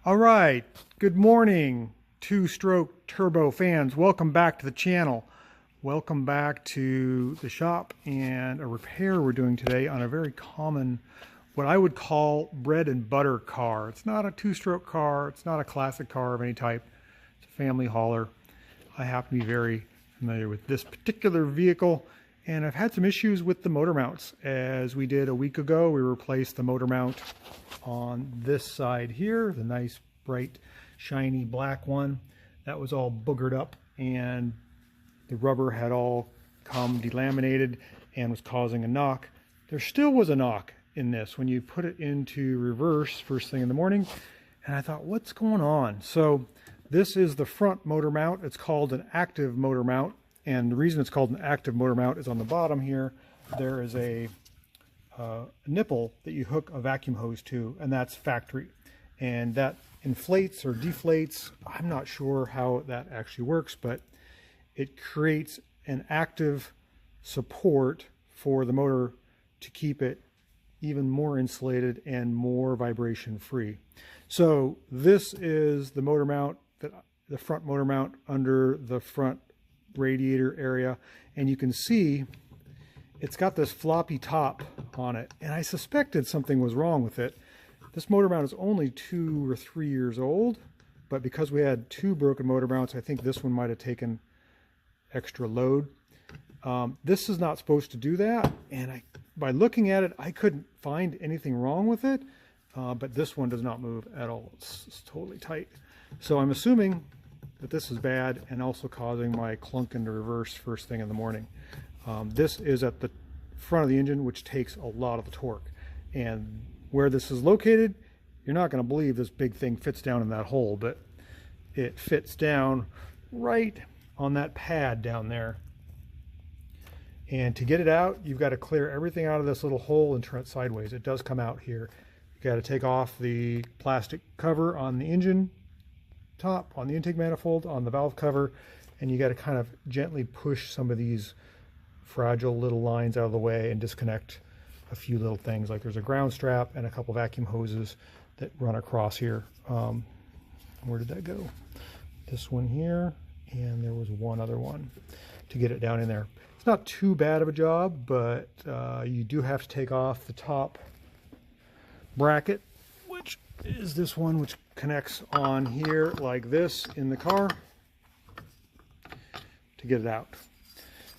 All right, good morning, two-stroke turbo fans. Welcome back to the channel. Welcome back to the shop and a repair we're doing today on a very common, what I would call bread and butter car. It's not a two-stroke car. It's not a classic car of any type. It's a family hauler. I happen to be very familiar with this particular vehicle, and I've had some issues with the motor mounts. As we did a week ago, we replaced the motor mount on this side here, the nice bright shiny black one. That was all boogered up and the rubber had all come delaminated and was causing a knock. There still was a knock in this when you put it into reverse first thing in the morning, and I thought, what's going on? So this is the front motor mount. It's called an active motor mount, and the reason it's called an active motor mount is on the bottom here there is a nipple that you hook a vacuum hose to, and that's factory, and that inflates or deflates. I'm not sure how that actually works, but it creates an active support for the motor to keep it even more insulated and more vibration free. So this is the motor mount, the front motor mount under the front radiator area, and you can see it's got this floppy top on it, and I suspected something was wrong with it. This motor mount is only 2 or 3 years old, but because we had 2 broken motor mounts, I think this one might have taken extra load. This is not supposed to do that, and by looking at it, I couldn't find anything wrong with it, but this one does not move at all. It's totally tight. So I'm assuming that this is bad and also causing my clunk into reverse first thing in the morning. This is at the front of the engine, which takes a lot of the torque. And where this is located, you're not going to believe this big thing fits down in that hole, but it fits down right on that pad down there. And to get it out, you've got to clear everything out of this little hole and turn it sideways. It does come out here. You got to take off the plastic cover on the engine top, on the intake manifold, on the valve cover, and you got to kind of gently push some of these fragile little lines out of the way and disconnect a few little things. Like there's a ground strap and a couple vacuum hoses that run across here. Where did that go? This one here, and there was one other one to get it down in there. It's not too bad of a job, but you do have to take off the top bracket, which is this one, which connects on here like this in the car to get it out.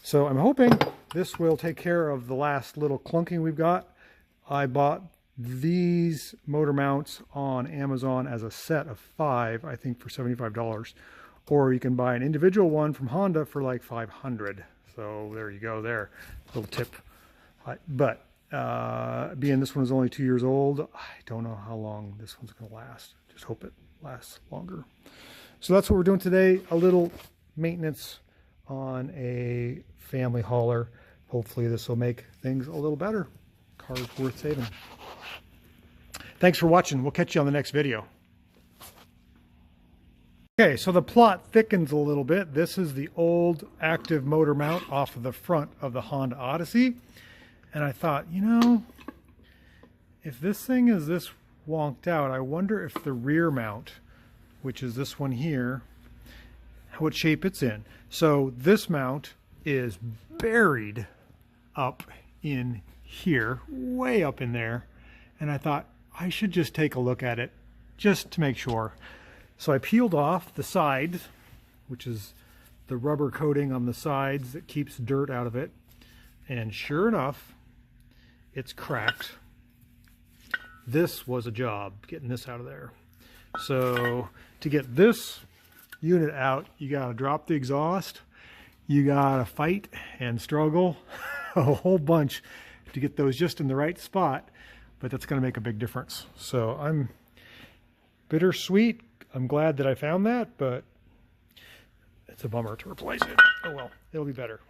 So I'm hoping this will take care of the last little clunking we've got. I bought these motor mounts on Amazon as a set of 5, I think for $75. Or you can buy an individual one from Honda for like $500. So there you go there. Little tip. But being this one is only 2 years old, I don't know how long this one's going to last. Just hope it lasts longer. So that's what we're doing today. A little maintenance on a family hauler. Hopefully this will make things a little better. Car's worth saving. Thanks for watching. We'll catch you on the next video. Okay, so the plot thickens a little bit. This is the old active motor mount off of the front of the Honda Odyssey. And I thought, you know, if this thing is this wonked out, I wonder if the rear mount, which is this one here, what shape it's in. So this mount is buried up in here, way up in there. And I thought I should just take a look at it just to make sure. So I peeled off the sides, which is the rubber coating on the sides that keeps dirt out of it. And sure enough, it's cracked. This was a job, getting this out of there. So to get this unit out, you got to drop the exhaust. You got to fight and struggle a whole bunch to get those just in the right spot, but that's going to make a big difference. So I'm bittersweet. I'm glad that I found that, but it's a bummer to replace it. Oh well, it'll be better.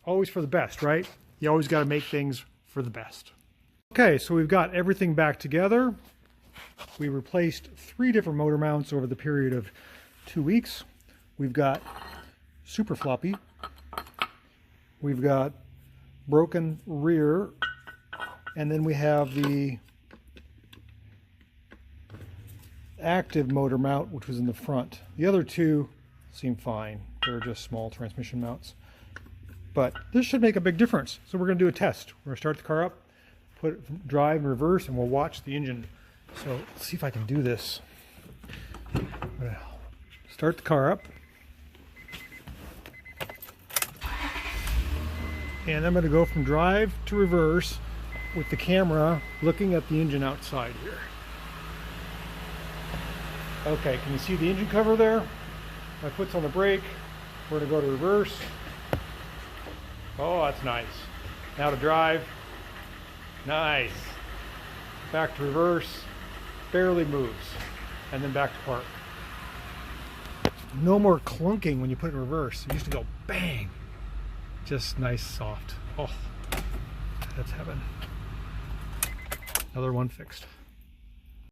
Always for the best, right? You always got to make things for the best. Okay, so we've got everything back together. We replaced 3 different motor mounts over the period of 2 weeks. We've got super floppy. We've got broken rear, and then we have the active motor mount, which was in the front. The other two seem fine. They're just small transmission mounts. But this should make a big difference. So we're going to do a test. We're going to start the car up, drive and reverse, and we'll watch the engine. So let's see if I can do this. I'm going to start the car up. And I'm going to go from drive to reverse with the camera looking at the engine outside here. Okay, can you see the engine cover there? My foot's on the brake. We're going to go to reverse. Oh, that's nice. Now to drive. Nice. Back to reverse. Barely moves. And then back to park. No more clunking when you put it in reverse. It used to go bang. Just nice, soft. Oh, that's heaven. Another one fixed.